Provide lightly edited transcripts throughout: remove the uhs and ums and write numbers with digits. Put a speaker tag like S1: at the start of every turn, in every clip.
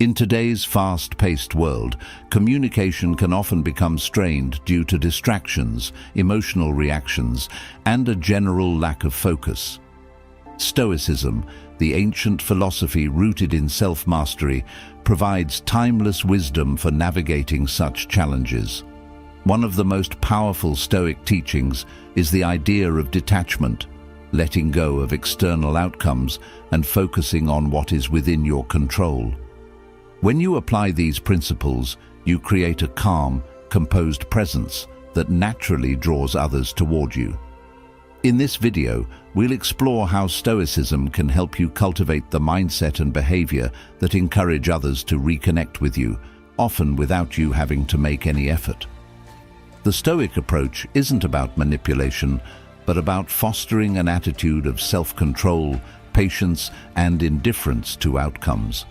S1: In today's fast-paced world, communication can often become strained due to distractions, emotional reactions, and a general lack of focus. Stoicism, the ancient philosophy rooted in self-mastery, provides timeless wisdom for navigating such challenges. One of the most powerful Stoic teachings is the idea of detachment, letting go of external outcomes and focusing on what is within your control. When you apply these principles, you create a calm, composed presence that naturally draws others toward you. In this video, we'll explore how Stoicism can help you cultivate the mindset and behavior that encourage others to reconnect with you, often without you having to make any effort. The Stoic approach isn't about manipulation, but about fostering an attitude of self-control, patience, and indifference to outcomes.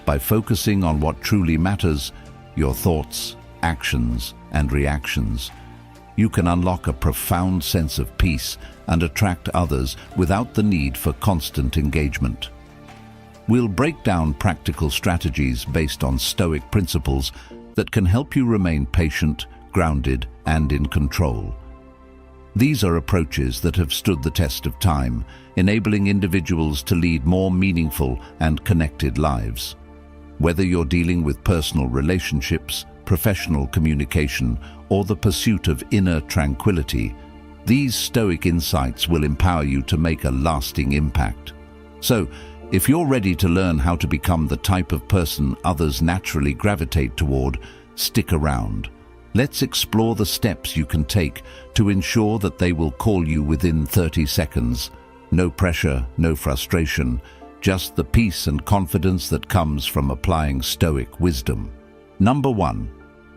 S1: By focusing on what truly matters, your thoughts, actions, and reactions, you can unlock a profound sense of peace and attract others without the need for constant engagement. We'll break down practical strategies based on Stoic principles that can help you remain patient, grounded, and in control. These are approaches that have stood the test of time, enabling individuals to lead more meaningful and connected lives. Whether you're dealing with personal relationships, professional communication, or the pursuit of inner tranquility, these Stoic insights will empower you to make a lasting impact. So, if you're ready to learn how to become the type of person others naturally gravitate toward, stick around. Let's explore the steps you can take to ensure that they will call you within 30 seconds. No pressure, no frustration, just the peace and confidence that comes from applying Stoic wisdom. Number 1.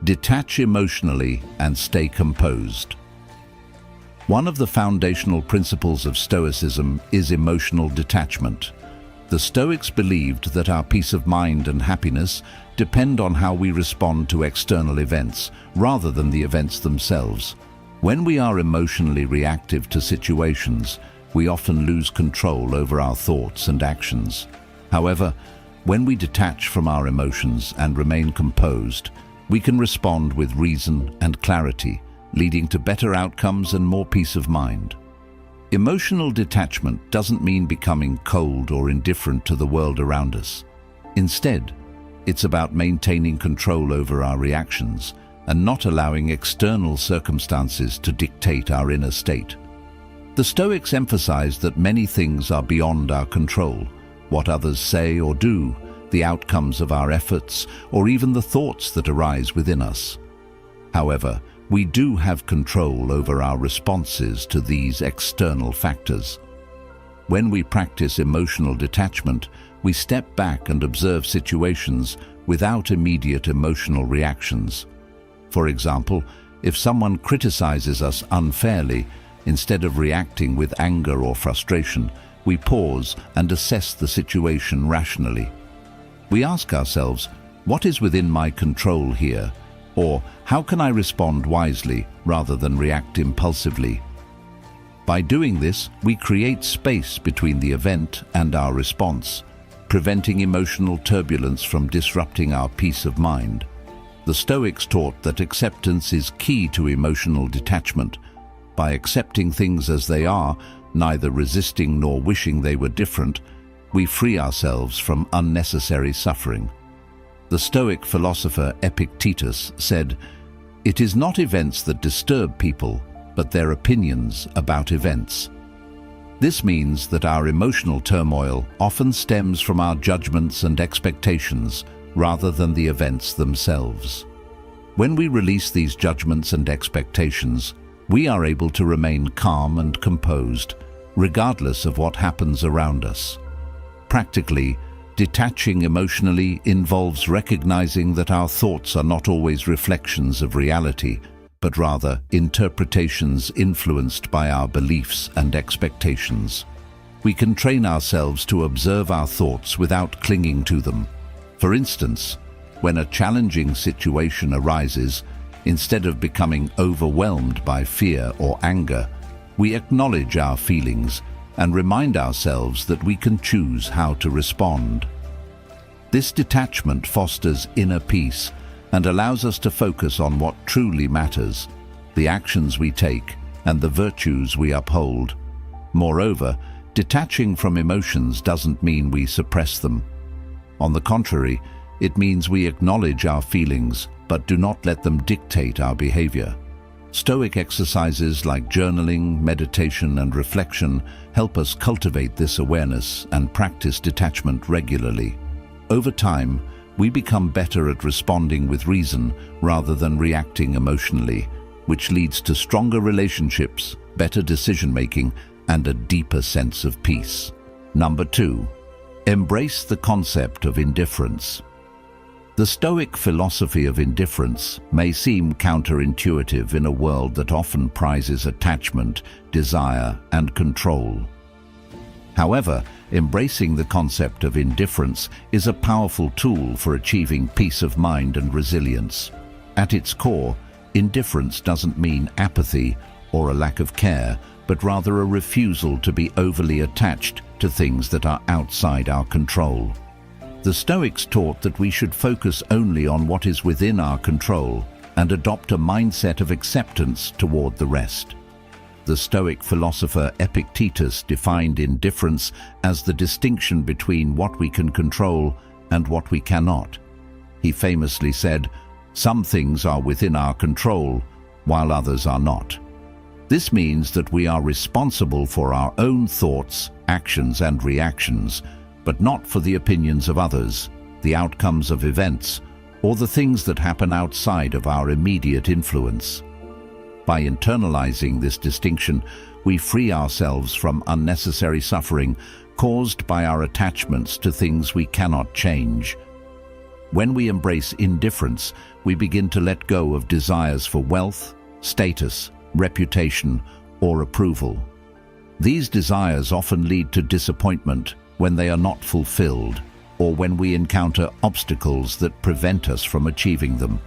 S1: Detach emotionally and stay composed. One of the foundational principles of Stoicism is emotional detachment. The Stoics believed that our peace of mind and happiness depend on how we respond to external events, rather than the events themselves. When we are emotionally reactive to situations, we often lose control over our thoughts and actions. However, when we detach from our emotions and remain composed, we can respond with reason and clarity, leading to better outcomes and more peace of mind. Emotional detachment doesn't mean becoming cold or indifferent to the world around us. Instead, it's about maintaining control over our reactions and not allowing external circumstances to dictate our inner state. The Stoics emphasized that many things are beyond our control: what others say or do, the outcomes of our efforts, or even the thoughts that arise within us. However, we do have control over our responses to these external factors. When we practice emotional detachment, we step back and observe situations without immediate emotional reactions. For example, if someone criticizes us unfairly, instead of reacting with anger or frustration, we pause and assess the situation rationally. We ask ourselves, what is within my control here? Or, how can I respond wisely rather than react impulsively? By doing this, we create space between the event and our response, preventing emotional turbulence from disrupting our peace of mind. The Stoics taught that acceptance is key to emotional detachment. By accepting things as they are, neither resisting nor wishing they were different, we free ourselves from unnecessary suffering. The Stoic philosopher Epictetus said, "It is not events that disturb people, but their opinions about events." This means that our emotional turmoil often stems from our judgments and expectations rather than the events themselves. When we release these judgments and expectations, we are able to remain calm and composed, regardless of what happens around us. Practically, detaching emotionally involves recognizing that our thoughts are not always reflections of reality, but rather interpretations influenced by our beliefs and expectations. We can train ourselves to observe our thoughts without clinging to them. For instance, when a challenging situation arises, instead of becoming overwhelmed by fear or anger, we acknowledge our feelings and remind ourselves that we can choose how to respond. This detachment fosters inner peace and allows us to focus on what truly matters, the actions we take and the virtues we uphold. Moreover, detaching from emotions doesn't mean we suppress them. On the contrary, it means we acknowledge our feelings but do not let them dictate our behavior. Stoic exercises like journaling, meditation, and reflection help us cultivate this awareness and practice detachment regularly. Over time, we become better at responding with reason rather than reacting emotionally, which leads to stronger relationships, better decision-making, and a deeper sense of peace. Number 2, embrace the concept of indifference. The Stoic philosophy of indifference may seem counterintuitive in a world that often prizes attachment, desire, and control. However, embracing the concept of indifference is a powerful tool for achieving peace of mind and resilience. At its core, indifference doesn't mean apathy or a lack of care, but rather a refusal to be overly attached to things that are outside our control. The Stoics taught that we should focus only on what is within our control and adopt a mindset of acceptance toward the rest. The Stoic philosopher Epictetus defined indifference as the distinction between what we can control and what we cannot. He famously said, "Some things are within our control, while others are not." This means that we are responsible for our own thoughts, actions, and reactions, but not for the opinions of others, the outcomes of events, or the things that happen outside of our immediate influence. By internalizing this distinction, we free ourselves from unnecessary suffering caused by our attachments to things we cannot change. When we embrace indifference, we begin to let go of desires for wealth, status, reputation, or approval. These desires often lead to disappointment when they are not fulfilled, or when we encounter obstacles that prevent us from achieving them.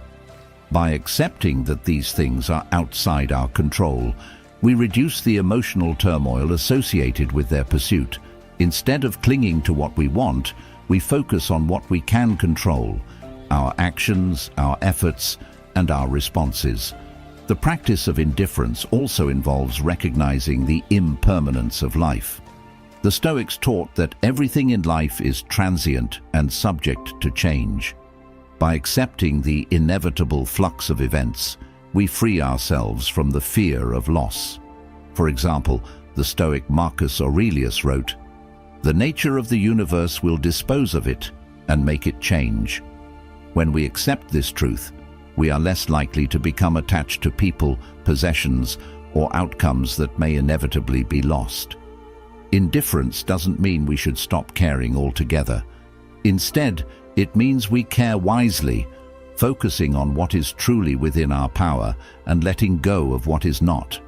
S1: By accepting that these things are outside our control, we reduce the emotional turmoil associated with their pursuit. Instead of clinging to what we want, we focus on what we can control: our actions, our efforts, and our responses. The practice of indifference also involves recognizing the impermanence of life. The Stoics taught that everything in life is transient and subject to change. By accepting the inevitable flux of events, we free ourselves from the fear of loss. For example, the Stoic Marcus Aurelius wrote, "The nature of the universe will dispose of it and make it change." When we accept this truth, we are less likely to become attached to people, possessions, or outcomes that may inevitably be lost. Indifference doesn't mean we should stop caring altogether. Instead, it means we care wisely, focusing on what is truly within our power and letting go of what is not.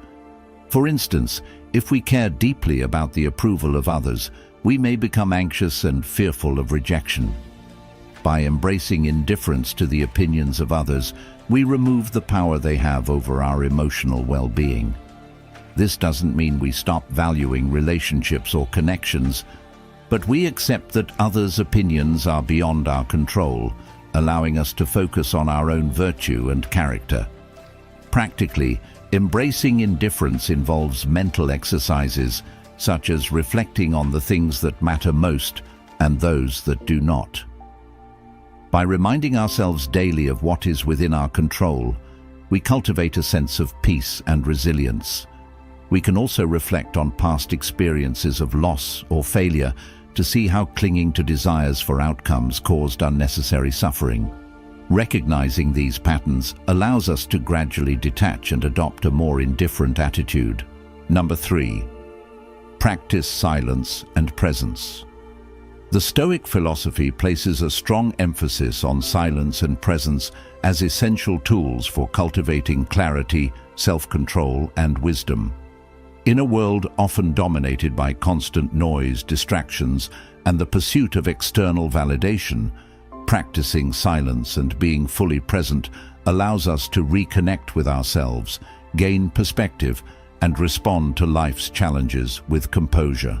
S1: For instance, if we care deeply about the approval of others, we may become anxious and fearful of rejection. By embracing indifference to the opinions of others, we remove the power they have over our emotional well-being. This doesn't mean we stop valuing relationships or connections, but we accept that others' opinions are beyond our control, allowing us to focus on our own virtue and character. Practically, embracing indifference involves mental exercises, such as reflecting on the things that matter most and those that do not. By reminding ourselves daily of what is within our control, we cultivate a sense of peace and resilience. We can also reflect on past experiences of loss or failure to see how clinging to desires for outcomes caused unnecessary suffering. Recognizing these patterns allows us to gradually detach and adopt a more indifferent attitude. Number 3, practice silence and presence. The Stoic philosophy places a strong emphasis on silence and presence as essential tools for cultivating clarity, self-control, and wisdom. In a world often dominated by constant noise, distractions, and the pursuit of external validation, practicing silence and being fully present allows us to reconnect with ourselves, gain perspective, and respond to life's challenges with composure.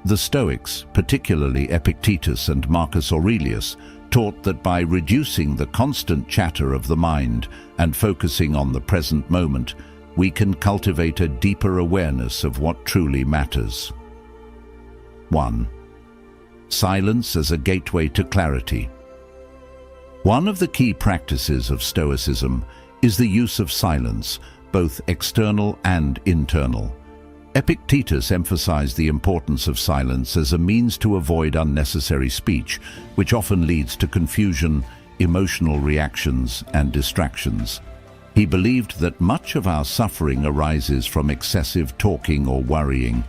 S1: The Stoics, particularly Epictetus and Marcus Aurelius, taught that by reducing the constant chatter of the mind and focusing on the present moment, we can cultivate a deeper awareness of what truly matters. 1. Silence as a gateway to clarity. One of the key practices of Stoicism is the use of silence, both external and internal. Epictetus emphasized the importance of silence as a means to avoid unnecessary speech, which often leads to confusion, emotional reactions, and distractions. He believed that much of our suffering arises from excessive talking or worrying,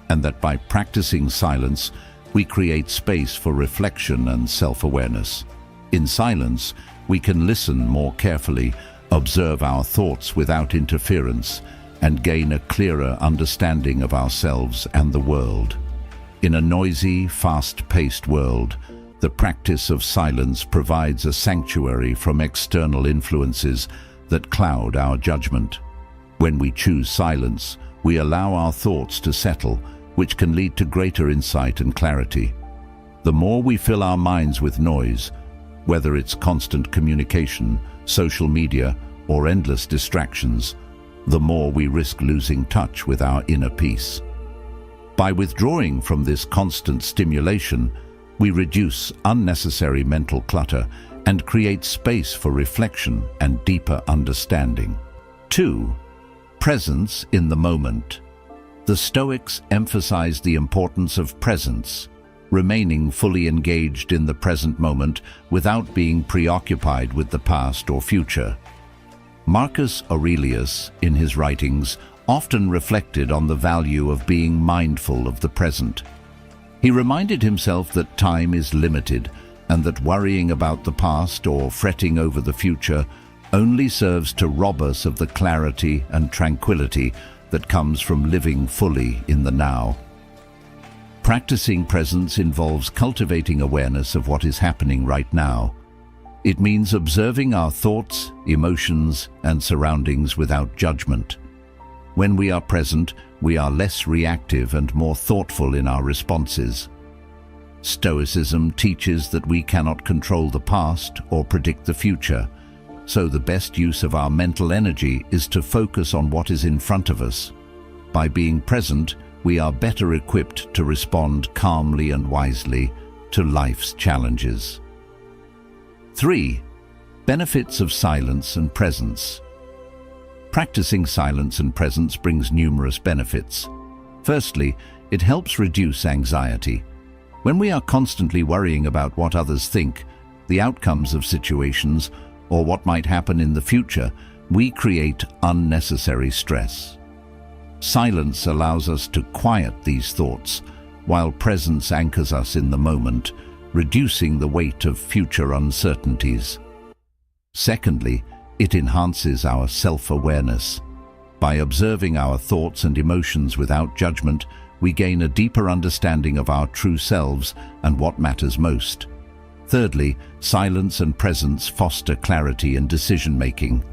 S1: and that by practicing silence, we create space for reflection and self-awareness. In silence, we can listen more carefully, observe our thoughts without interference, and gain a clearer understanding of ourselves and the world. In a noisy, fast-paced world, the practice of silence provides a sanctuary from external influences that cloud our judgment. When we choose silence, we allow our thoughts to settle, which can lead to greater insight and clarity. The more we fill our minds with noise, whether it's constant communication, social media, or endless distractions, the more we risk losing touch with our inner peace. By withdrawing from this constant stimulation, we reduce unnecessary mental clutter and create space for reflection and deeper understanding. 2. Presence in the moment. The Stoics emphasized the importance of presence, remaining fully engaged in the present moment without being preoccupied with the past or future. Marcus Aurelius, in his writings, often reflected on the value of being mindful of the present. He reminded himself that time is limited and that worrying about the past or fretting over the future only serves to rob us of the clarity and tranquility that comes from living fully in the now. Practicing presence involves cultivating awareness of what is happening right now. It means observing our thoughts, emotions, and surroundings without judgment. When we are present, we are less reactive and more thoughtful in our responses. Stoicism teaches that we cannot control the past or predict the future, so the best use of our mental energy is to focus on what is in front of us. By being present, we are better equipped to respond calmly and wisely to life's challenges. 3. Benefits of silence and presence. Practicing silence and presence brings numerous benefits. Firstly, it helps reduce anxiety. When we are constantly worrying about what others think, the outcomes of situations, or what might happen in the future, we create unnecessary stress. Silence allows us to quiet these thoughts, while presence anchors us in the moment, reducing the weight of future uncertainties. Secondly, it enhances our self-awareness. By observing our thoughts and emotions without judgment, we gain a deeper understanding of our true selves and what matters most. Thirdly, silence and presence foster clarity in decision-making.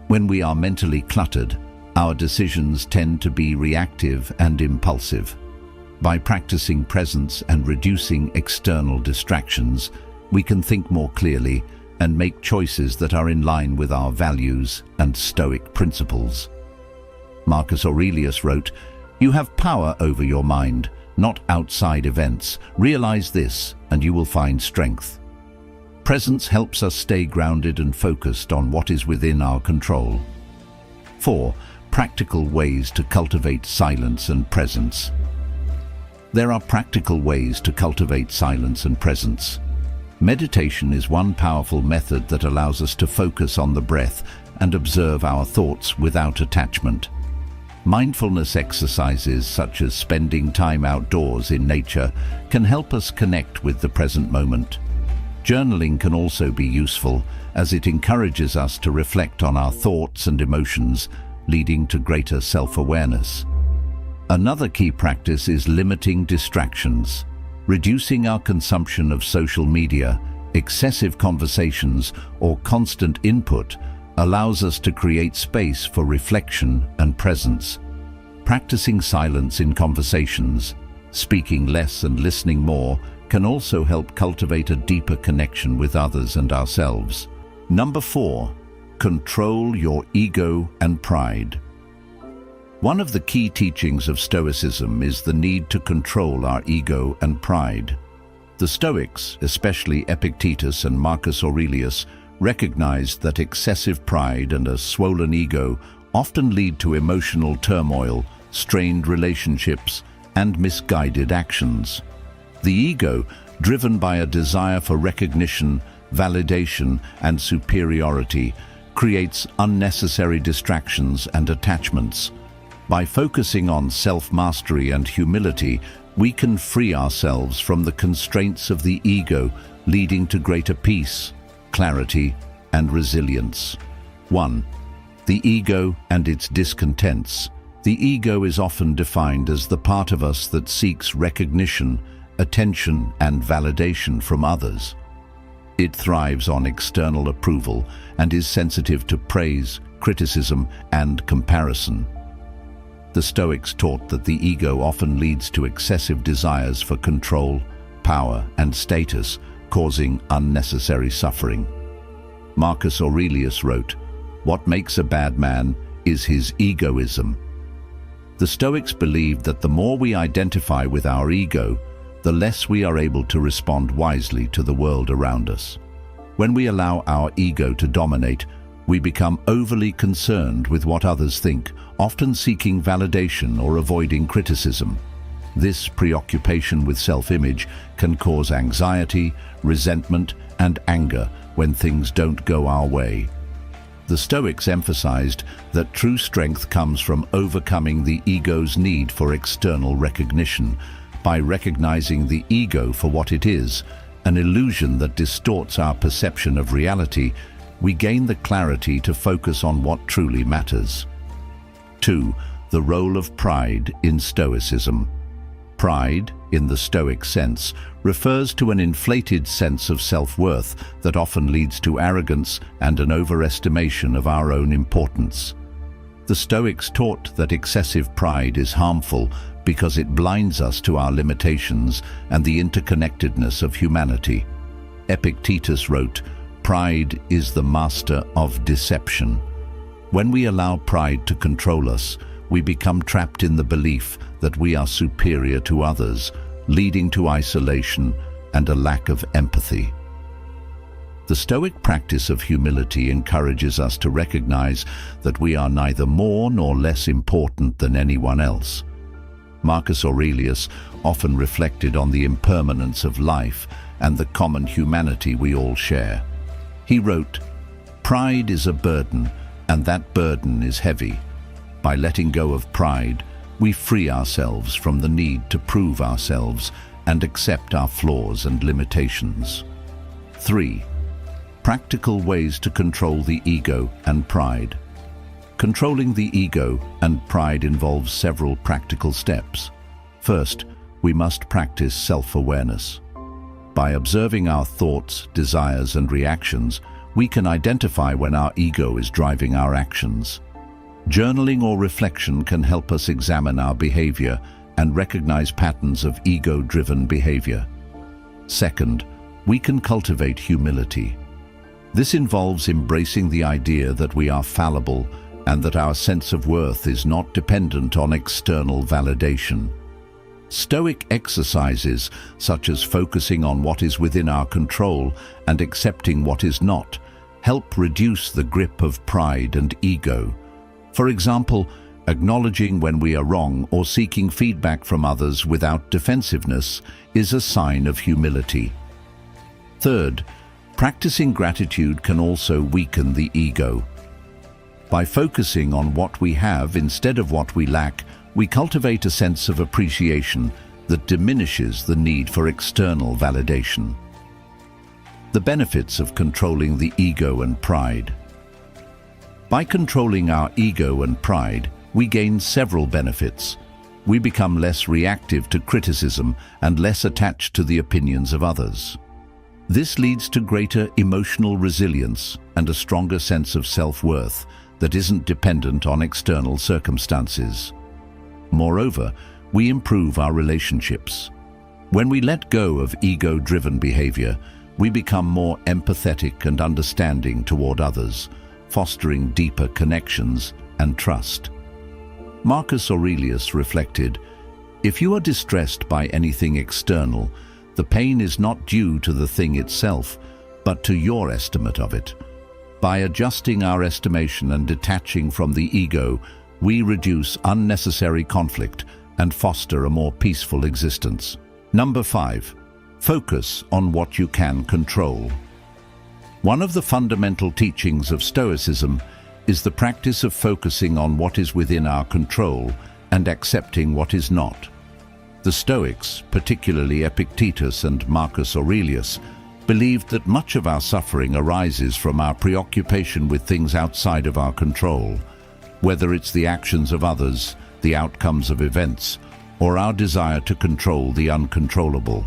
S1: When we are mentally cluttered, our decisions tend to be reactive and impulsive. By practicing presence and reducing external distractions, we can think more clearly and make choices that are in line with our values and Stoic principles. Marcus Aurelius wrote, "You have power over your mind, not outside events. Realize this, and you will find strength." Presence helps us stay grounded and focused on what is within our control. 4. Practical ways to cultivate silence and presence. There are practical ways to cultivate silence and presence. Meditation is one powerful method that allows us to focus on the breath and observe our thoughts without attachment. Mindfulness exercises such as spending time outdoors in nature can help us connect with the present moment. Journaling can also be useful as it encourages us to reflect on our thoughts and emotions, leading to greater self-awareness. Another key practice is limiting distractions. Reducing our consumption of social media, excessive conversations, or constant input allows us to create space for reflection and presence. Practicing silence in conversations, Speaking less and listening more can also help cultivate a deeper connection with others and ourselves. Number 4, control your ego and pride. One of the key teachings of Stoicism is the need to control our ego and pride. The Stoics, especially Epictetus and Marcus Aurelius, recognized that excessive pride and a swollen ego often lead to emotional turmoil, strained relationships, and misguided actions. The ego, driven by a desire for recognition, validation, and superiority, creates unnecessary distractions and attachments. By focusing on self-mastery and humility, we can free ourselves from the constraints of the ego, leading to greater peace, clarity, and resilience. 1. The ego and its discontents. The ego is often defined as the part of us that seeks recognition, attention, and validation from others. It thrives on external approval and is sensitive to praise, criticism, and comparison. The Stoics taught that the ego often leads to excessive desires for control, power, and status, causing unnecessary suffering. Marcus Aurelius wrote, "What makes a bad man is his egoism." The Stoics believed that the more we identify with our ego, the less we are able to respond wisely to the world around us. When we allow our ego to dominate, we become overly concerned with what others think, often seeking validation or avoiding criticism. This preoccupation with self-image can cause anxiety, resentment, and anger when things don't go our way. The Stoics emphasized that true strength comes from overcoming the ego's need for external recognition. By recognizing the ego for what it is, an illusion that distorts our perception of reality, we gain the clarity to focus on what truly matters. 2. The role of pride in Stoicism. Pride, in the Stoic sense, refers to an inflated sense of self-worth that often leads to arrogance and an overestimation of our own importance. The Stoics taught that excessive pride is harmful because it blinds us to our limitations and the interconnectedness of humanity. Epictetus wrote, "Pride is the master of deception." When we allow pride to control us, we become trapped in the belief that we are superior to others, leading to isolation and a lack of empathy. The Stoic practice of humility encourages us to recognize that we are neither more nor less important than anyone else. Marcus Aurelius often reflected on the impermanence of life and the common humanity we all share. He wrote, "Pride is a burden, and that burden is heavy. By letting go of pride, we free ourselves from the need to prove ourselves and accept our flaws and limitations." 3. Practical ways to control the ego and pride. Controlling the ego and pride involves several practical steps. First, we must practice self-awareness. By observing our thoughts, desires, and reactions, we can identify when our ego is driving our actions. Journaling or reflection can help us examine our behavior and recognize patterns of ego-driven behavior. Second, we can cultivate humility. This involves embracing the idea that we are fallible and that our sense of worth is not dependent on external validation. Stoic exercises, such as focusing on what is within our control and accepting what is not, help reduce the grip of pride and ego. For example, acknowledging when we are wrong or seeking feedback from others without defensiveness is a sign of humility. Third, practicing gratitude can also weaken the ego. By focusing on what we have instead of what we lack, we cultivate a sense of appreciation that diminishes the need for external validation. The benefits of controlling the ego and pride. By controlling our ego and pride, we gain several benefits. We become less reactive to criticism and less attached to the opinions of others. This leads to greater emotional resilience and a stronger sense of self-worth that isn't dependent on external circumstances. Moreover, we improve our relationships. When we let go of ego-driven behavior, we become more empathetic and understanding toward others, fostering deeper connections and trust. Marcus Aurelius reflected, "If you are distressed by anything external, the pain is not due to the thing itself, but to your estimate of it. By adjusting our estimation and detaching from the ego, we reduce unnecessary conflict and foster a more peaceful existence." Number 5. Focus on what you can control. One of the fundamental teachings of Stoicism is the practice of focusing on what is within our control and accepting what is not. The Stoics, particularly Epictetus and Marcus Aurelius, believed that much of our suffering arises from our preoccupation with things outside of our control, whether it's the actions of others, the outcomes of events, or our desire to control the uncontrollable.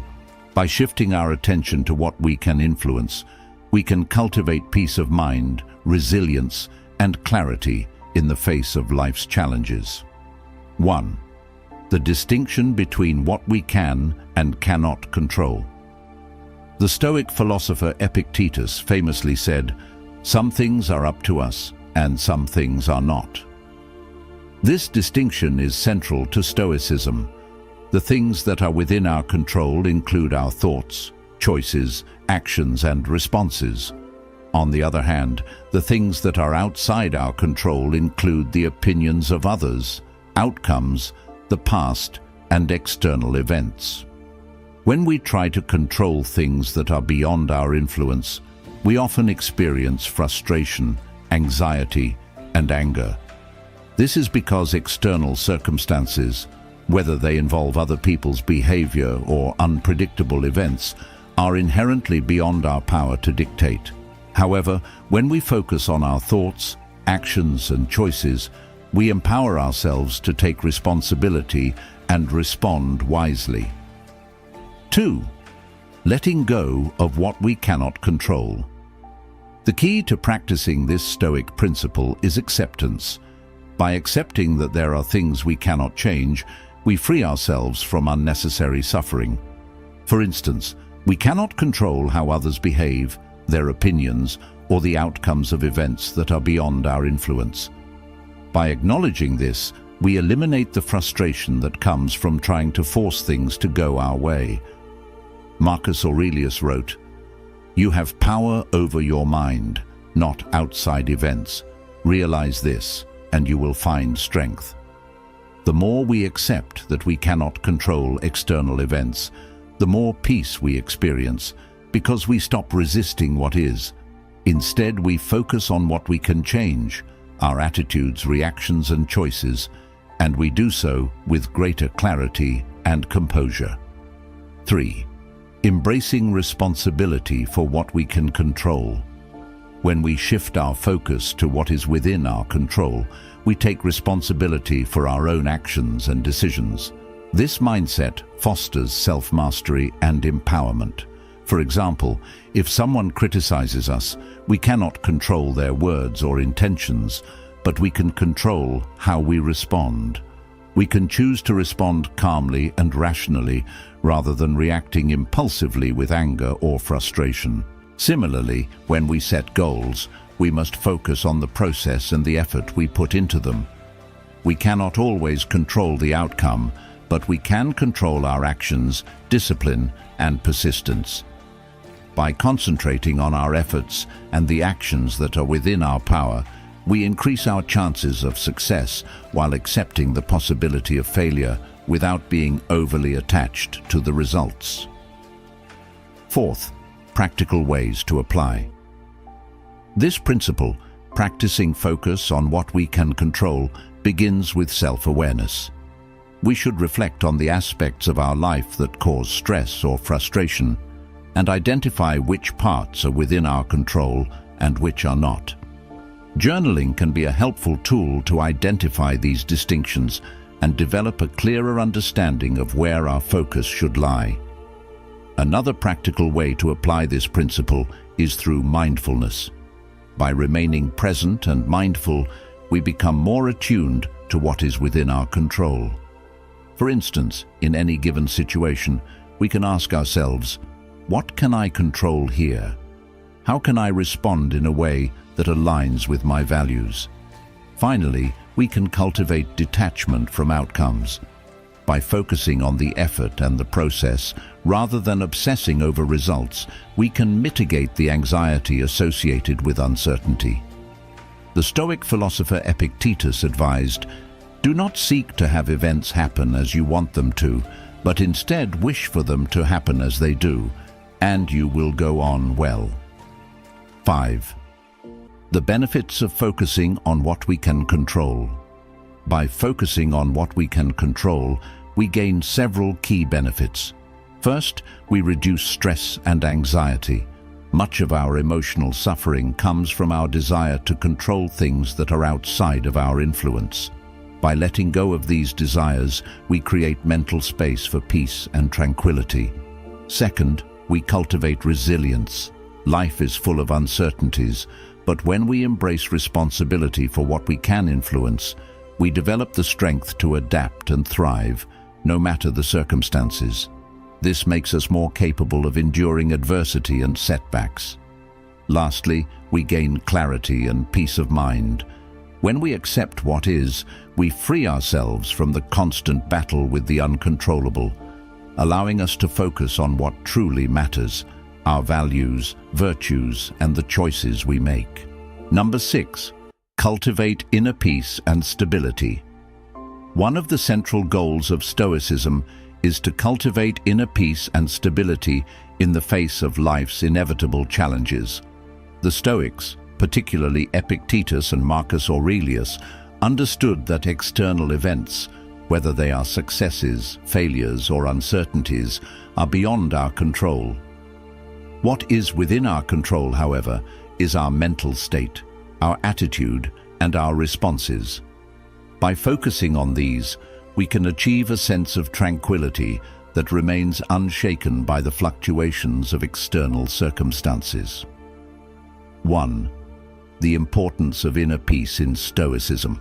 S1: By shifting our attention to what we can influence, we can cultivate peace of mind, resilience, and clarity in the face of life's challenges. 1. The distinction between what we can and cannot control. The Stoic philosopher Epictetus famously said, "Some things are up to us, and some things are not." This distinction is central to Stoicism. The things that are within our control include our thoughts, choices, actions, and responses. On the other hand, the things that are outside our control include the opinions of others, outcomes, the past, and external events. When we try to control things that are beyond our influence, we often experience frustration, anxiety, and anger. This is because external circumstances, whether they involve other people's behavior or unpredictable events, are inherently beyond our power to dictate. However, when we focus on our thoughts, actions, and choices, we empower ourselves to take responsibility and respond wisely. 2. Letting go of what we cannot control. The key to practicing this Stoic principle is acceptance. By accepting that there are things we cannot change, we free ourselves from unnecessary suffering. For instance, we cannot control how others behave, their opinions, or the outcomes of events that are beyond our influence. By acknowledging this, we eliminate the frustration that comes from trying to force things to go our way. Marcus Aurelius wrote, "You have power over your mind, not outside events. Realize this, and you will find strength." The more we accept that we cannot control external events, the more peace we experience, because we stop resisting what is. Instead, we focus on what we can change, our attitudes, reactions, and choices, and we do so with greater clarity and composure. 3. Embracing responsibility for what we can control. When we shift our focus to what is within our control, we take responsibility for our own actions and decisions. This mindset fosters self-mastery and empowerment. For example, if someone criticizes us, we cannot control their words or intentions, but we can control how we respond. We can choose to respond calmly and rationally rather than reacting impulsively with anger or frustration. Similarly, when we set goals, we must focus on the process and the effort we put into them. We cannot always control the outcome, but we can control our actions, discipline, and persistence. By concentrating on our efforts and the actions that are within our power, we increase our chances of success while accepting the possibility of failure without being overly attached to the results. 4th, practical ways to apply. This principle, practicing focus on what we can control, begins with self-awareness. We should reflect on the aspects of our life that cause stress or frustration and identify which parts are within our control and which are not. Journaling can be a helpful tool to identify these distinctions and develop a clearer understanding of where our focus should lie. Another practical way to apply this principle is through mindfulness. By remaining present and mindful, we become more attuned to what is within our control. For instance, in any given situation, we can ask ourselves, what can I control here? How can I respond in a way that aligns with my values? Finally, we can cultivate detachment from outcomes. By focusing on the effort and the process, rather than obsessing over results, we can mitigate the anxiety associated with uncertainty. The Stoic philosopher Epictetus advised, "Do not seek to have events happen as you want them to, but instead wish for them to happen as they do, and you will go on well." 5. The benefits of focusing on what we can control. By focusing on what we can control, we gain several key benefits. First, we reduce stress and anxiety. Much of our emotional suffering comes from our desire to control things that are outside of our influence. By letting go of these desires, we create mental space for peace and tranquility. Second, we cultivate resilience. Life is full of uncertainties, but when we embrace responsibility for what we can influence, we develop the strength to adapt and thrive, no matter the circumstances. This makes us more capable of enduring adversity and setbacks. Lastly, we gain clarity and peace of mind. When we accept what is, we free ourselves from the constant battle with the uncontrollable, allowing us to focus on what truly matters, our values, virtues, and the choices we make. Number 6. Cultivate inner peace and stability. One of the central goals of Stoicism is to cultivate inner peace and stability in the face of life's inevitable challenges. The Stoics, particularly Epictetus and Marcus Aurelius, understood that external events, whether they are successes, failures, or uncertainties, are beyond our control. What is within our control, however, is our mental state, our attitude, and our responses. By focusing on these, we can achieve a sense of tranquility that remains unshaken by the fluctuations of external circumstances. 1. The importance of inner peace in Stoicism.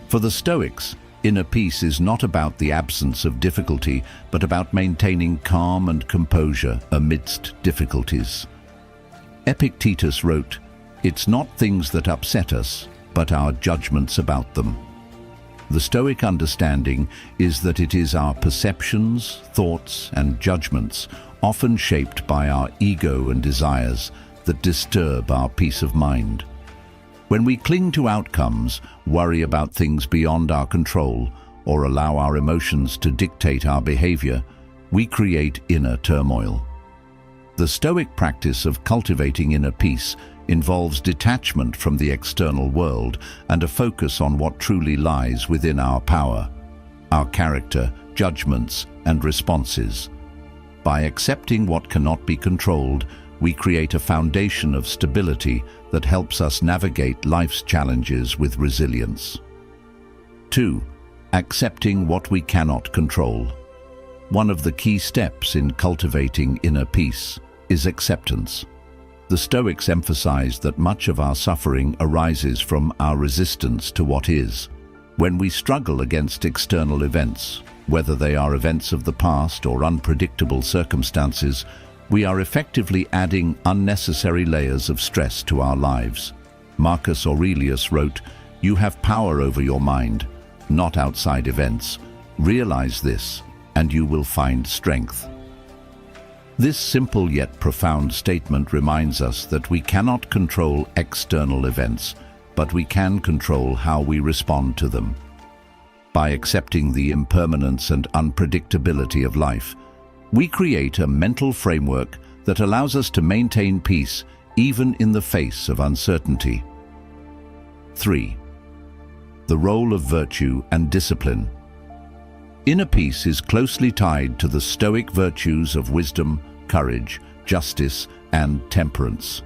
S1: For the Stoics, inner peace is not about the absence of difficulty, but about maintaining calm and composure amidst difficulties. Epictetus wrote, "It's not things that upset us, but our judgments about them." The Stoic understanding is that it is our perceptions, thoughts, and judgments, often shaped by our ego and desires, that disturb our peace of mind. When we cling to outcomes, worry about things beyond our control, or allow our emotions to dictate our behavior, we create inner turmoil. The Stoic practice of cultivating inner peace involves detachment from the external world and a focus on what truly lies within our power, our character, judgments, and responses. By accepting what cannot be controlled, we create a foundation of stability that helps us navigate life's challenges with resilience. 2. Accepting what we cannot control. One of the key steps in cultivating inner peace is acceptance. The Stoics emphasize that much of our suffering arises from our resistance to what is. When we struggle against external events, whether they are events of the past or unpredictable circumstances, we are effectively adding unnecessary layers of stress to our lives. Marcus Aurelius wrote, "You have power over your mind, not outside events. Realize this, and you will find strength." This simple yet profound statement reminds us that we cannot control external events, but we can control how we respond to them. By accepting the impermanence and unpredictability of life, we create a mental framework that allows us to maintain peace even in the face of uncertainty. 3. The role of virtue and discipline. Inner peace is closely tied to the Stoic virtues of wisdom, courage, justice, and temperance.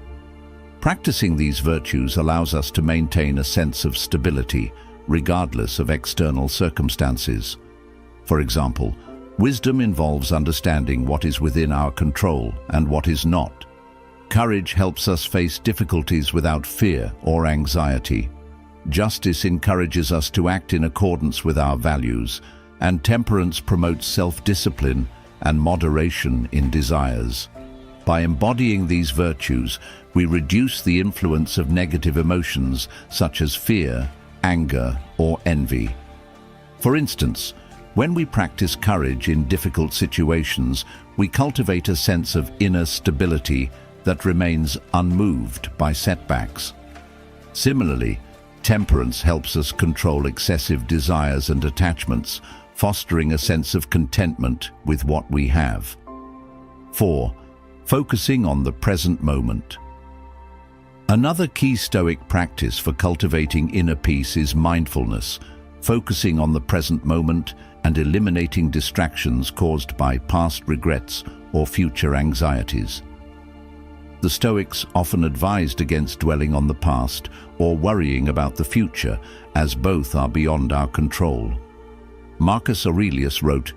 S1: Practicing these virtues allows us to maintain a sense of stability, regardless of external circumstances. For example, wisdom involves understanding what is within our control and what is not. Courage helps us face difficulties without fear or anxiety. Justice encourages us to act in accordance with our values, and temperance promotes self-discipline and moderation in desires. By embodying these virtues, we reduce the influence of negative emotions such as fear, anger, or envy. For instance, when we practice courage in difficult situations, we cultivate a sense of inner stability that remains unmoved by setbacks. Similarly, temperance helps us control excessive desires and attachments, fostering a sense of contentment with what we have. 4. Focusing on the present moment. Another key Stoic practice for cultivating inner peace is mindfulness, focusing on the present moment and eliminating distractions caused by past regrets or future anxieties. The Stoics often advised against dwelling on the past or worrying about the future, as both are beyond our control. Marcus Aurelius wrote,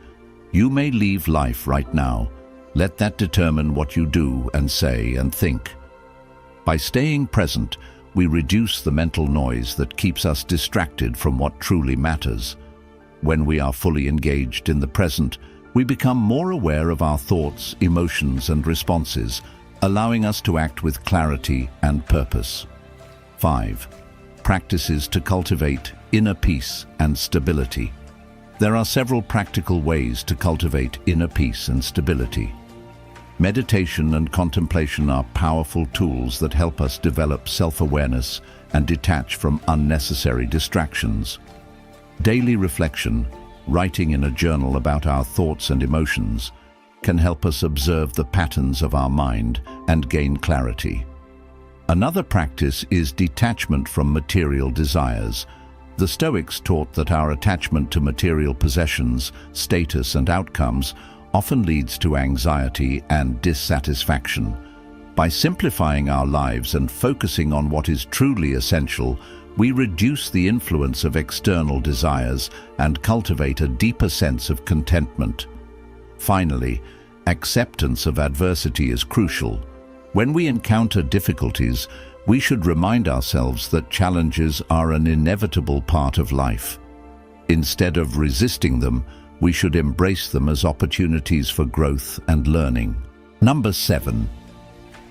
S1: "You may leave life right now. Let that determine what you do and say and think." By staying present, we reduce the mental noise that keeps us distracted from what truly matters. When we are fully engaged in the present, we become more aware of our thoughts, emotions, and responses, allowing us to act with clarity and purpose. 5. Practices to cultivate inner peace and stability. There are several practical ways to cultivate inner peace and stability. Meditation and contemplation are powerful tools that help us develop self-awareness and detach from unnecessary distractions. Daily reflection, writing in a journal about our thoughts and emotions, can help us observe the patterns of our mind and gain clarity. Another practice is detachment from material desires. The Stoics taught that our attachment to material possessions, status, and outcomes often leads to anxiety and dissatisfaction. By simplifying our lives and focusing on what is truly essential, we reduce the influence of external desires and cultivate a deeper sense of contentment. Finally, acceptance of adversity is crucial. When we encounter difficulties, we should remind ourselves that challenges are an inevitable part of life. Instead of resisting them, we should embrace them as opportunities for growth and learning. Number 7.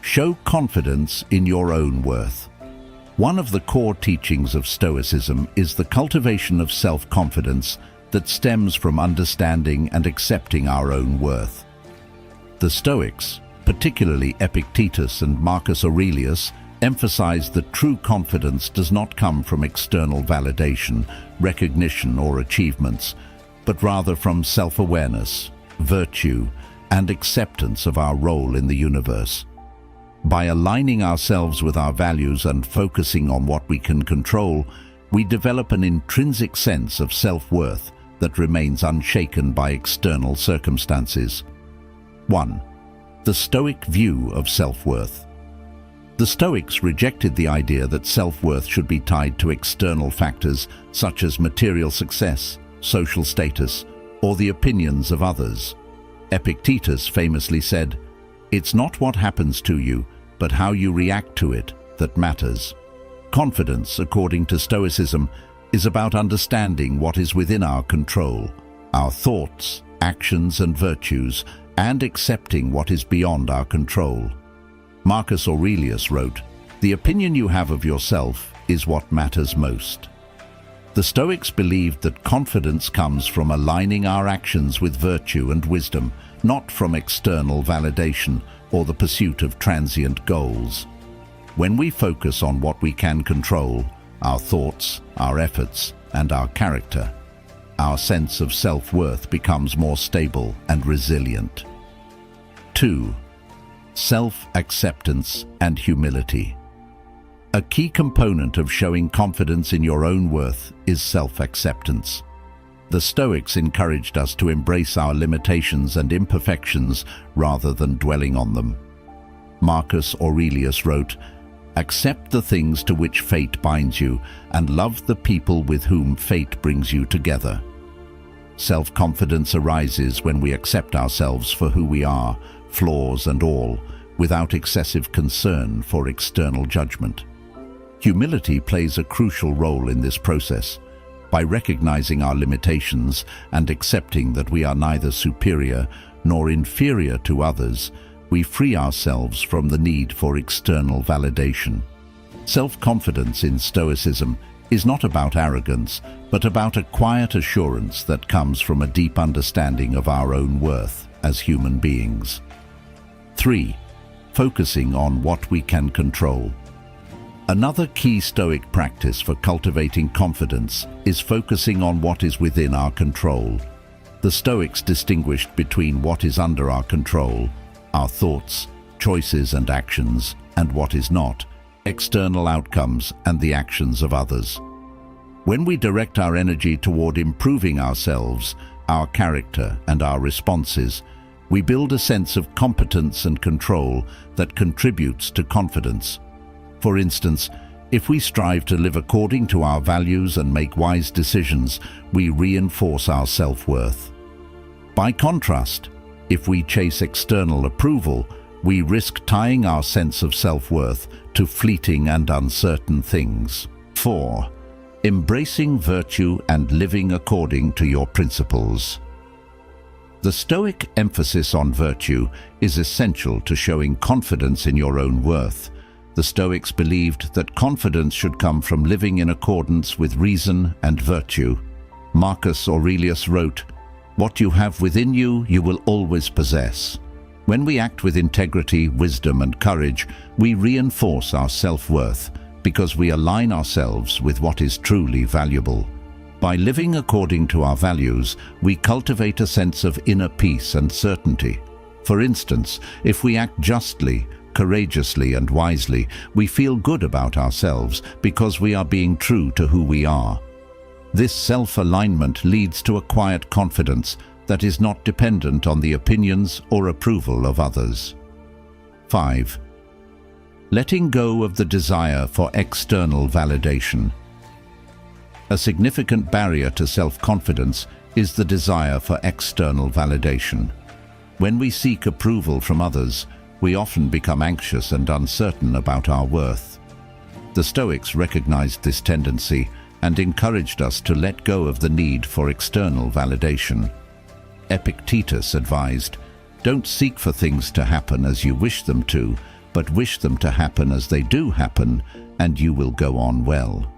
S1: Show confidence in your own worth. One of the core teachings of Stoicism is the cultivation of self-confidence that stems from understanding and accepting our own worth. The Stoics, particularly Epictetus and Marcus Aurelius, emphasized that true confidence does not come from external validation, recognition, or achievements, but rather from self-awareness, virtue, and acceptance of our role in the universe. By aligning ourselves with our values and focusing on what we can control, we develop an intrinsic sense of self-worth that remains unshaken by external circumstances. 1. The Stoic view of self-worth. The Stoics rejected the idea that self-worth should be tied to external factors such as material success, social status, or the opinions of others. Epictetus famously said, "It's not what happens to you, but how you react to it that matters." Confidence, according to Stoicism, is about understanding what is within our control, our thoughts, actions, and virtues, and accepting what is beyond our control. Marcus Aurelius wrote, "The opinion you have of yourself is what matters most." The Stoics believed that confidence comes from aligning our actions with virtue and wisdom, not from external validation or the pursuit of transient goals. When we focus on what we can control, our thoughts, our efforts, and our character, our sense of self-worth becomes more stable and resilient. 2. Self-acceptance and humility. A key component of showing confidence in your own worth is self-acceptance. The Stoics encouraged us to embrace our limitations and imperfections rather than dwelling on them. Marcus Aurelius wrote, "Accept the things to which fate binds you, and love the people with whom fate brings you together." Self-confidence arises when we accept ourselves for who we are, flaws and all, without excessive concern for external judgment. Humility plays a crucial role in this process. By recognizing our limitations and accepting that we are neither superior nor inferior to others, we free ourselves from the need for external validation. Self-confidence in Stoicism is not about arrogance, but about a quiet assurance that comes from a deep understanding of our own worth as human beings. 3. Focusing on what we can control. Another key Stoic practice for cultivating confidence is focusing on what is within our control. The Stoics distinguished between what is under our control, our thoughts, choices and actions, and what is not, external outcomes and the actions of others. When we direct our energy toward improving ourselves, our character and our responses, we build a sense of competence and control that contributes to confidence. For instance, if we strive to live according to our values and make wise decisions, we reinforce our self-worth. By contrast, if we chase external approval, we risk tying our sense of self-worth to fleeting and uncertain things. 4. Embracing virtue and living according to your principles. The Stoic emphasis on virtue is essential to showing confidence in your own worth. The Stoics believed that confidence should come from living in accordance with reason and virtue. Marcus Aurelius wrote, "What you have within you, you will always possess." When we act with integrity, wisdom, and courage, we reinforce our self-worth because we align ourselves with what is truly valuable. By living according to our values, we cultivate a sense of inner peace and certainty. For instance, if we act justly, courageously, and wisely, we feel good about ourselves because we are being true to who we are. This self-alignment leads to a quiet confidence that is not dependent on the opinions or approval of others. 5. Letting go of the desire for external validation. A significant barrier to self-confidence is the desire for external validation. When we seek approval from others, we often become anxious and uncertain about our worth. The Stoics recognized this tendency and encouraged us to let go of the need for external validation. Epictetus advised, "Don't seek for things to happen as you wish them to, but wish them to happen as they do happen, and you will go on well."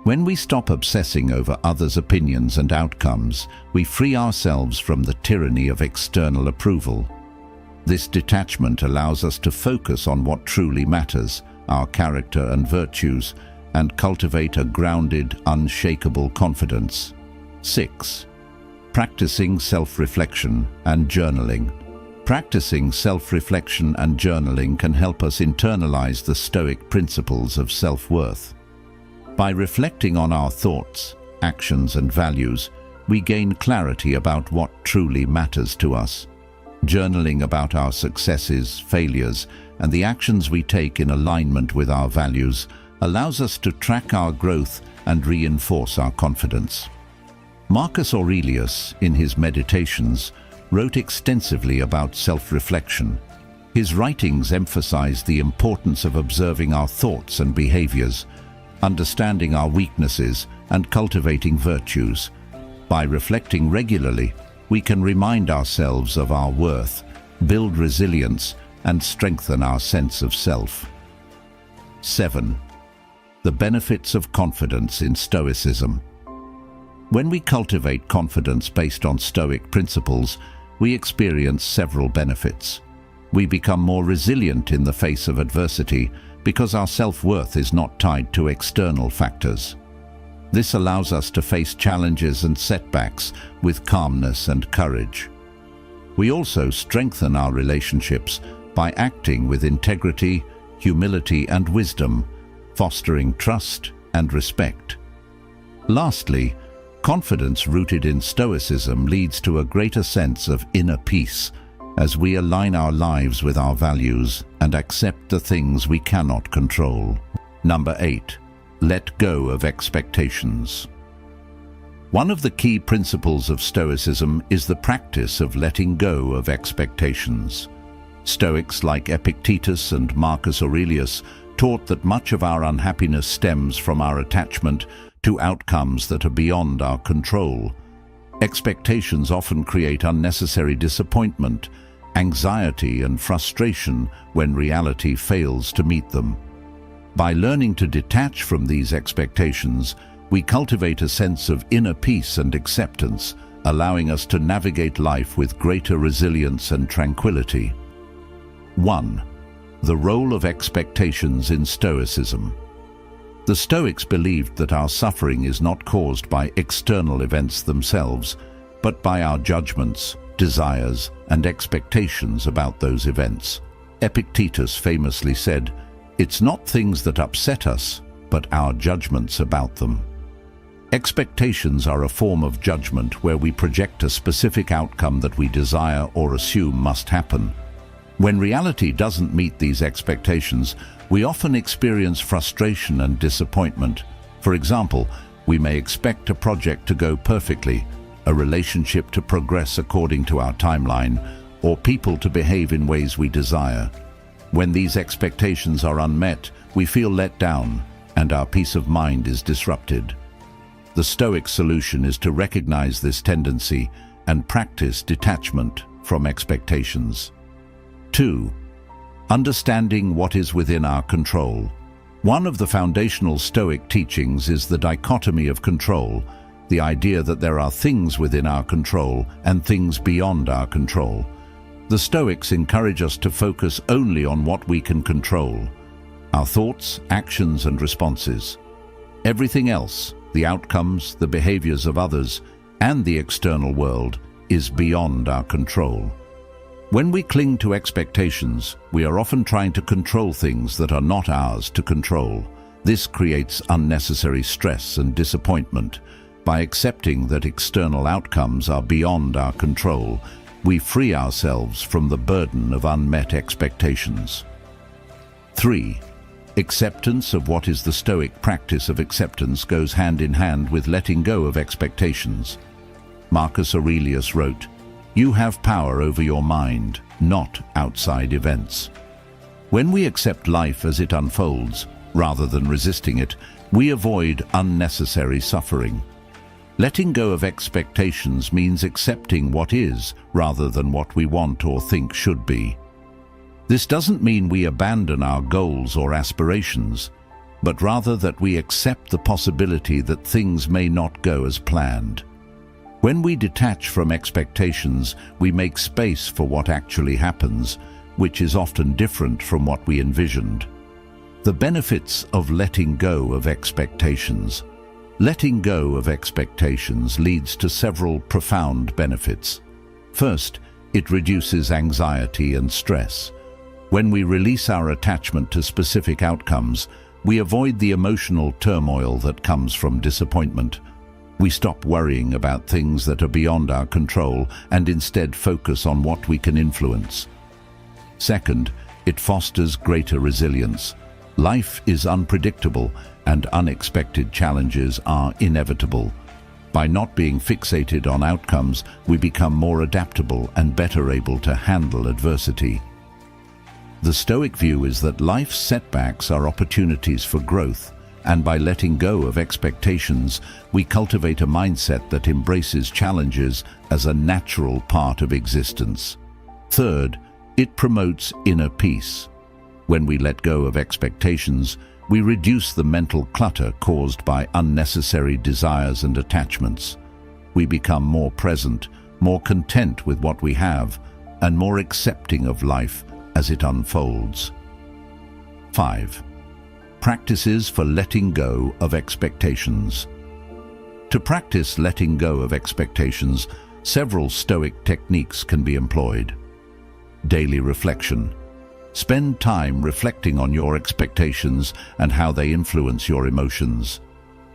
S1: When we stop obsessing over others' opinions and outcomes, we free ourselves from the tyranny of external approval. This detachment allows us to focus on what truly matters, our character and virtues, and cultivate a grounded, unshakable confidence. 6. Practicing self-reflection and journaling. Practicing self-reflection and journaling can help us internalize the Stoic principles of self-worth. By reflecting on our thoughts, actions, and values, we gain clarity about what truly matters to us. Journaling about our successes, failures, and the actions we take in alignment with our values allows us to track our growth and reinforce our confidence. Marcus Aurelius, in his Meditations, wrote extensively about self-reflection. His writings emphasize the importance of observing our thoughts and behaviors, understanding our weaknesses, and cultivating virtues. By reflecting regularly, we can remind ourselves of our worth, build resilience, and strengthen our sense of self. 7. The benefits of confidence in Stoicism. When we cultivate confidence based on Stoic principles, we experience several benefits. We become more resilient in the face of adversity because our self-worth is not tied to external factors. This allows us to face challenges and setbacks with calmness and courage. We also strengthen our relationships by acting with integrity, humility, and wisdom, fostering trust and respect. Lastly, confidence rooted in Stoicism leads to a greater sense of inner peace as we align our lives with our values and accept the things we cannot control. Number 8. Let go of expectations. One of the key principles of Stoicism is the practice of letting go of expectations. Stoics like Epictetus and Marcus Aurelius taught that much of our unhappiness stems from our attachment to outcomes that are beyond our control. Expectations often create unnecessary disappointment, anxiety, and frustration when reality fails to meet them. By learning to detach from these expectations, we cultivate a sense of inner peace and acceptance, allowing us to navigate life with greater resilience and tranquility. 1. The role of expectations in Stoicism. The Stoics believed that our suffering is not caused by external events themselves, but by our judgments, desires, and expectations about those events. Epictetus famously said, "It's not things that upset us, but our judgments about them." Expectations are a form of judgment where we project a specific outcome that we desire or assume must happen. When reality doesn't meet these expectations, we often experience frustration and disappointment. For example, we may expect a project to go perfectly, a relationship to progress according to our timeline, or people to behave in ways we desire. When these expectations are unmet, we feel let down, and our peace of mind is disrupted. The Stoic solution is to recognize this tendency and practice detachment from expectations. 2. Understanding what is within our control. One of the foundational Stoic teachings is the dichotomy of control, the idea that there are things within our control and things beyond our control. The Stoics encourage us to focus only on what we can control: our thoughts, actions, and responses. Everything else, the outcomes, the behaviors of others, and the external world, is beyond our control. When we cling to expectations, we are often trying to control things that are not ours to control. This creates unnecessary stress and disappointment. By accepting that external outcomes are beyond our control, we free ourselves from the burden of unmet expectations. 3. Acceptance of what is. The Stoic practice of acceptance goes hand in hand with letting go of expectations. Marcus Aurelius wrote, "You have power over your mind, not outside events." When we accept life as it unfolds, rather than resisting it, we avoid unnecessary suffering. Letting go of expectations means accepting what is, rather than what we want or think should be. This doesn't mean we abandon our goals or aspirations, but rather that we accept the possibility that things may not go as planned. When we detach from expectations, we make space for what actually happens, which is often different from what we envisioned. The benefits of letting go of expectations. Letting go of expectations leads to several profound benefits. First, it reduces anxiety and stress. When we release our attachment to specific outcomes, we avoid the emotional turmoil that comes from disappointment. We stop worrying about things that are beyond our control and instead focus on what we can influence. Second, it fosters greater resilience. Life is unpredictable and unexpected challenges are inevitable. By not being fixated on outcomes, we become more adaptable and better able to handle adversity. The Stoic view is that life's setbacks are opportunities for growth, and by letting go of expectations, we cultivate a mindset that embraces challenges as a natural part of existence. Third, it promotes inner peace. When we let go of expectations, we reduce the mental clutter caused by unnecessary desires and attachments. We become more present, more content with what we have, and more accepting of life as it unfolds. 5. Practices for letting go of expectations. To practice letting go of expectations, several Stoic techniques can be employed. Daily reflection. Spend time reflecting on your expectations and how they influence your emotions.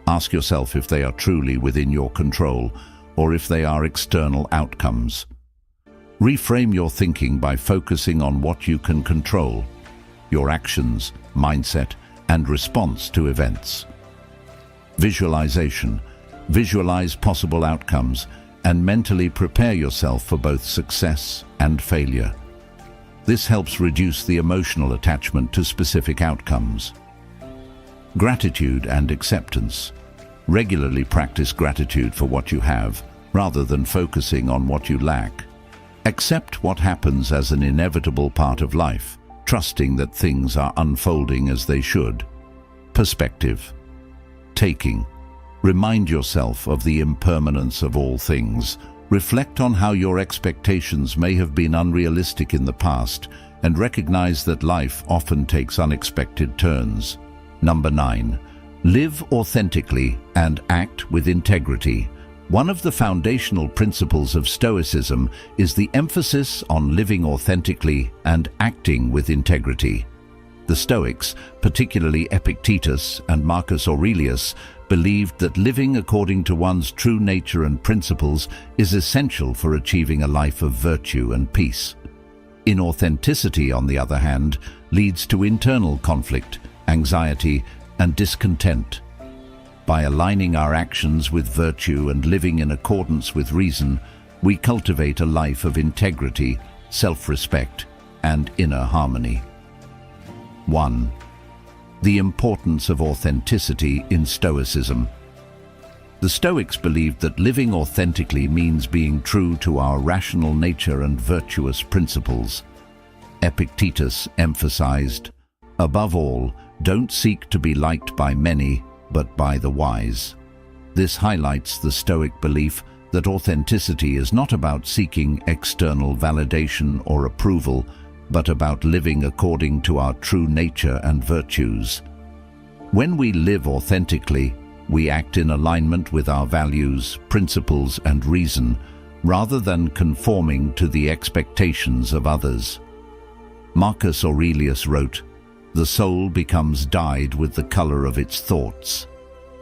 S1: Ask yourself if they are truly within your control or if they are external outcomes. Reframe your thinking by focusing on what you can control: your actions, mindset, and response to events. Visualization. Visualize possible outcomes and mentally prepare yourself for both success and failure. This helps reduce the emotional attachment to specific outcomes. Gratitude and acceptance. Regularly practice gratitude for what you have, rather than focusing on what you lack. Accept what happens as an inevitable part of life, trusting that things are unfolding as they should. Perspective. Taking. Remind yourself of the impermanence of all things. Reflect on how your expectations may have been unrealistic in the past, and recognize that life often takes unexpected turns. Number 9. Live authentically and act with integrity. One of the foundational principles of Stoicism is the emphasis on living authentically and acting with integrity. The Stoics, particularly Epictetus and Marcus Aurelius, believed that living according to one's true nature and principles is essential for achieving a life of virtue and peace. Inauthenticity, on the other hand, leads to internal conflict, anxiety, and discontent. By aligning our actions with virtue and living in accordance with reason, we cultivate a life of integrity, self-respect, and inner harmony. 1. The importance of authenticity in Stoicism. The Stoics believed that living authentically means being true to our rational nature and virtuous principles. Epictetus emphasized, above all, don't seek to be liked by many, but by the wise. This highlights the Stoic belief that authenticity is not about seeking external validation or approval, but about living according to our true nature and virtues. When we live authentically, we act in alignment with our values, principles, and reason, rather than conforming to the expectations of others. Marcus Aurelius wrote, "The soul becomes dyed with the color of its thoughts."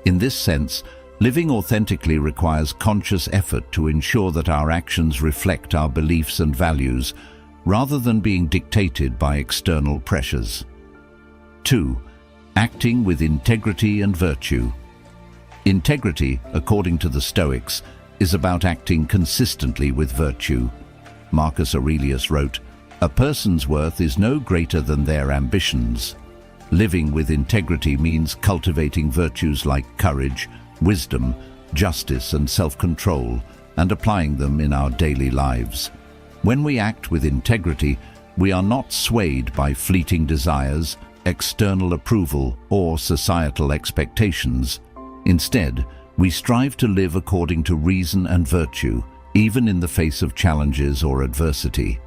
S1: In this sense, living authentically requires conscious effort to ensure that our actions reflect our beliefs and values, rather than being dictated by external pressures. 2. Acting with integrity and virtue. Integrity, according to the Stoics, is about acting consistently with virtue. Marcus Aurelius wrote, "A person's worth is no greater than their ambitions." Living with integrity means cultivating virtues like courage, wisdom, justice, and self-control, and applying them in our daily lives. When we act with integrity, we are not swayed by fleeting desires, external approval, or societal expectations. Instead, we strive to live according to reason and virtue, even in the face of challenges or adversity.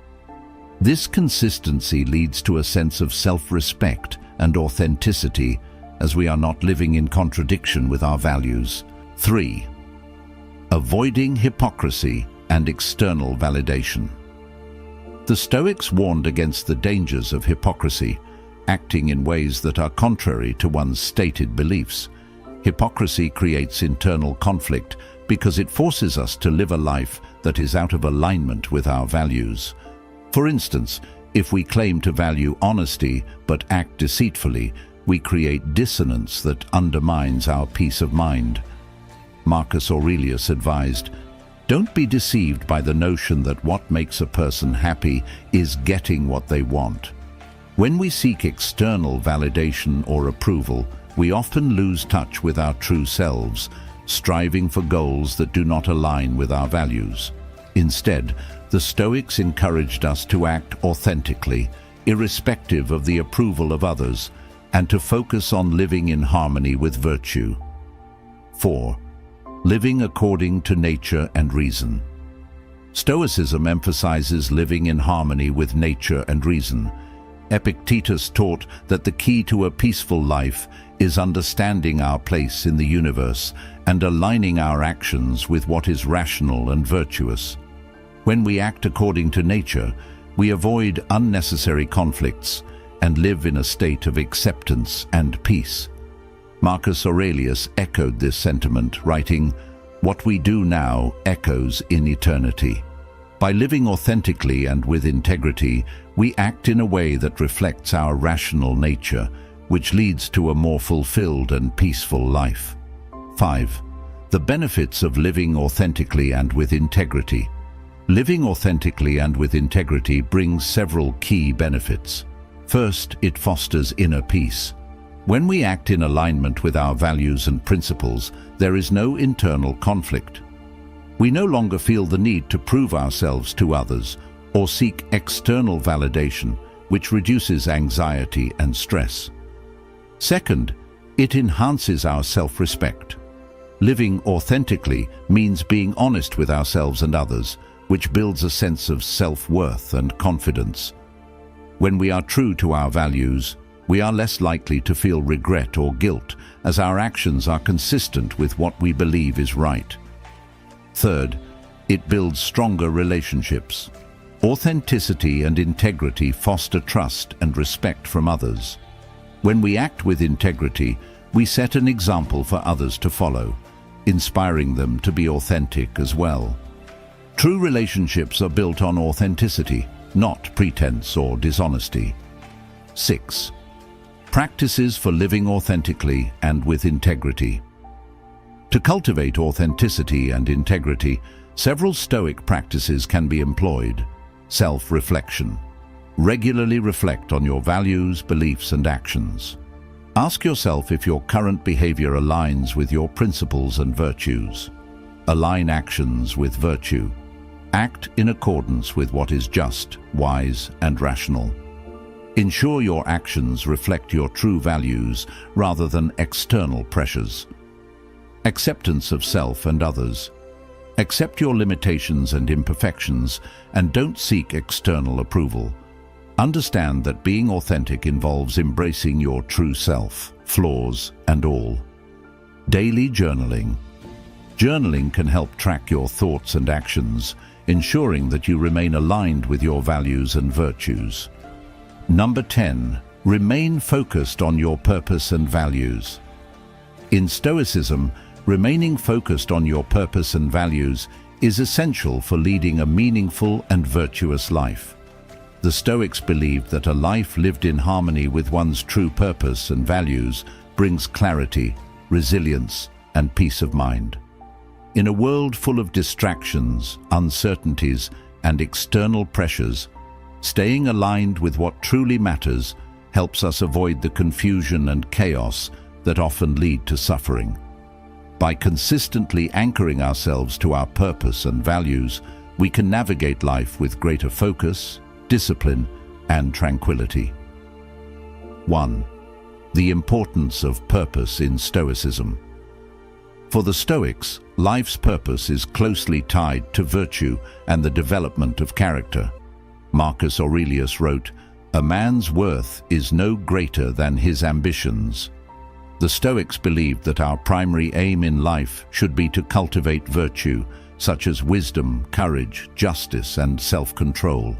S1: This consistency leads to a sense of self-respect and authenticity, as we are not living in contradiction with our values. 3. Avoiding hypocrisy and external validation. The Stoics warned against the dangers of hypocrisy, acting in ways that are contrary to one's stated beliefs. Hypocrisy creates internal conflict because it forces us to live a life that is out of alignment with our values. For instance, if we claim to value honesty but act deceitfully, we create dissonance that undermines our peace of mind. Marcus Aurelius advised, "Don't be deceived by the notion that what makes a person happy is getting what they want." When we seek external validation or approval, we often lose touch with our true selves, striving for goals that do not align with our values. Instead, the Stoics encouraged us to act authentically, irrespective of the approval of others, and to focus on living in harmony with virtue. 4. Living according to nature and reason. Stoicism emphasizes living in harmony with nature and reason. Epictetus taught that the key to a peaceful life is understanding our place in the universe and aligning our actions with what is rational and virtuous. When we act according to nature, we avoid unnecessary conflicts and live in a state of acceptance and peace. Marcus Aurelius echoed this sentiment, writing, "What we do now echoes in eternity." By living authentically and with integrity, we act in a way that reflects our rational nature, which leads to a more fulfilled and peaceful life. 5. The benefits of living authentically and with integrity. Living authentically and with integrity brings several key benefits. First, it fosters inner peace. When we act in alignment with our values and principles, there is no internal conflict. We no longer feel the need to prove ourselves to others or seek external validation, which reduces anxiety and stress. Second, it enhances our self-respect. Living authentically means being honest with ourselves and others, which builds a sense of self-worth and confidence. When we are true to our values, we are less likely to feel regret or guilt, as our actions are consistent with what we believe is right. Third, it builds stronger relationships. Authenticity and integrity foster trust and respect from others. When we act with integrity, we set an example for others to follow, inspiring them to be authentic as well. True relationships are built on authenticity, not pretense or dishonesty. 6. Practices for living authentically and with integrity. To cultivate authenticity and integrity, several Stoic practices can be employed. Self-reflection. Regularly reflect on your values, beliefs, and actions. Ask yourself if your current behavior aligns with your principles and virtues. Align actions with virtue. Act in accordance with what is just, wise, and rational. Ensure your actions reflect your true values rather than external pressures. Acceptance of self and others. Accept your limitations and imperfections and don't seek external approval. Understand that being authentic involves embracing your true self, flaws and all. Daily journaling. Journaling can help track your thoughts and actions, ensuring that you remain aligned with your values and virtues. Number 10. Remain focused on your purpose and values. In Stoicism, remaining focused on your purpose and values is essential for leading a meaningful and virtuous life. The Stoics believed that a life lived in harmony with one's true purpose and values brings clarity, resilience, and peace of mind. In a world full of distractions, uncertainties, and external pressures, staying aligned with what truly matters helps us avoid the confusion and chaos that often lead to suffering. By consistently anchoring ourselves to our purpose and values, we can navigate life with greater focus, discipline, and tranquility. 1. The importance of purpose in Stoicism. For the Stoics, life's purpose is closely tied to virtue and the development of character. Marcus Aurelius wrote, "A man's worth is no greater than his ambitions." The Stoics believed that our primary aim in life should be to cultivate virtue, such as wisdom, courage, justice, and self-control.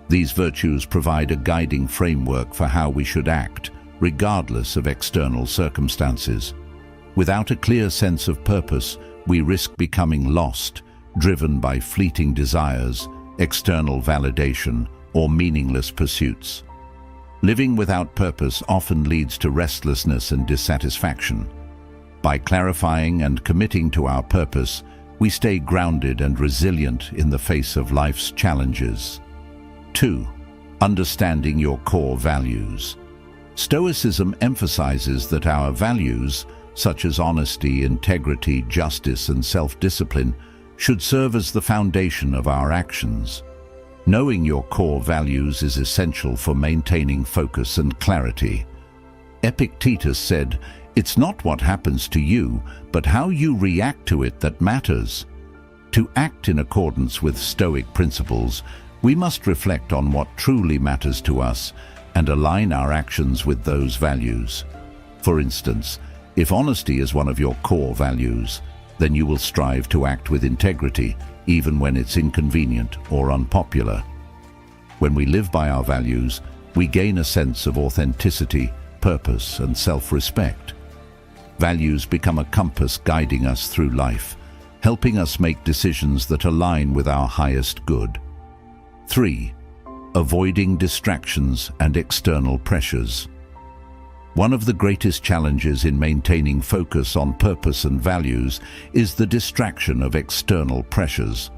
S1: These virtues provide a guiding framework for how we should act, regardless of external circumstances. Without a clear sense of purpose, we risk becoming lost, driven by fleeting desires, external validation, or meaningless pursuits. Living without purpose often leads to restlessness and dissatisfaction. By clarifying and committing to our purpose, we stay grounded and resilient in the face of life's challenges. 2. Understanding your core values. Stoicism emphasizes that our values, such as honesty, integrity, justice, and self-discipline, should serve as the foundation of our actions. Knowing your core values is essential for maintaining focus and clarity. Epictetus said, "It's not what happens to you, but how you react to it that matters." To act in accordance with Stoic principles, we must reflect on what truly matters to us and align our actions with those values. For instance, if honesty is one of your core values, then you will strive to act with integrity, even when it's inconvenient or unpopular. When we live by our values, we gain a sense of authenticity, purpose, and self-respect. Values become a compass guiding us through life, helping us make decisions that align with our highest good. 3. Avoiding distractions and external pressures. One of the greatest challenges in maintaining focus on purpose and values is the distraction of external pressures.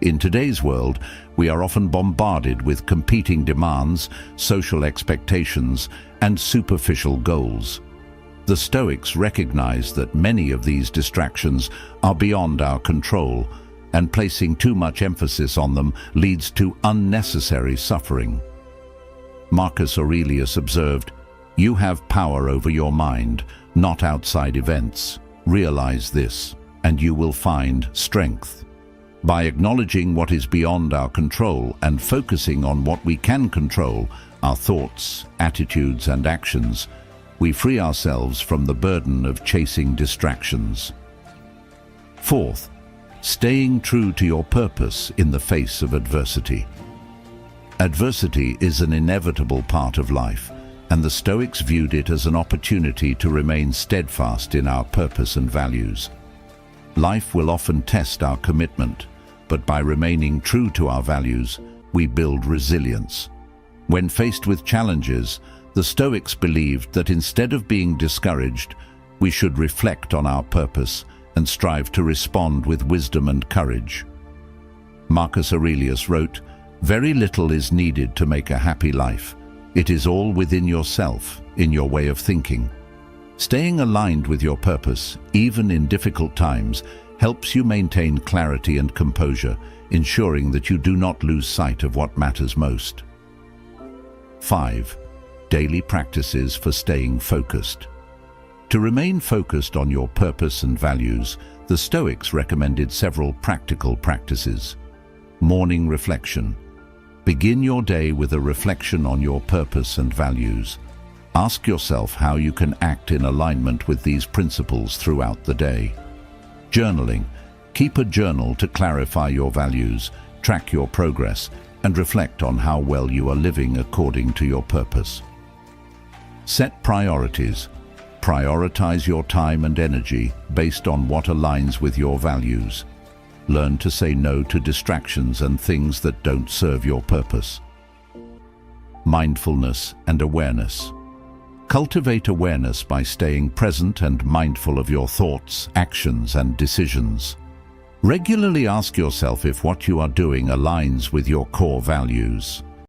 S1: In today's world, we are often bombarded with competing demands, social expectations, and superficial goals. The Stoics recognize that many of these distractions are beyond our control, and placing too much emphasis on them leads to unnecessary suffering. Marcus Aurelius observed, "You have power over your mind, not outside events. Realize this, and you will find strength." By acknowledging what is beyond our control and focusing on what we can control, our thoughts, attitudes, and actions, we free ourselves from the burden of chasing distractions. Fourth, staying true to your purpose in the face of adversity. Adversity is an inevitable part of life, and the Stoics viewed it as an opportunity to remain steadfast in our purpose and values. Life will often test our commitment, but by remaining true to our values, we build resilience. When faced with challenges, the Stoics believed that instead of being discouraged, we should reflect on our purpose and strive to respond with wisdom and courage. Marcus Aurelius wrote, "Very little is needed to make a happy life. It is all within yourself, in your way of thinking." Staying aligned with your purpose, even in difficult times, helps you maintain clarity and composure, ensuring that you do not lose sight of what matters most. 5. Daily practices for staying focused. To remain focused on your purpose and values, the Stoics recommended several practical practices. Morning reflection. Begin your day with a reflection on your purpose and values. Ask yourself how you can act in alignment with these principles throughout the day. Journaling. Keep a journal to clarify your values, track your progress, and reflect on how well you are living according to your purpose. Set priorities. Prioritize your time and energy based on what aligns with your values. Learn to say no to distractions and things that don't serve your purpose. Mindfulness and awareness. Cultivate awareness by staying present and mindful of your thoughts, actions, and decisions. Regularly ask yourself if what you are doing aligns with your core values.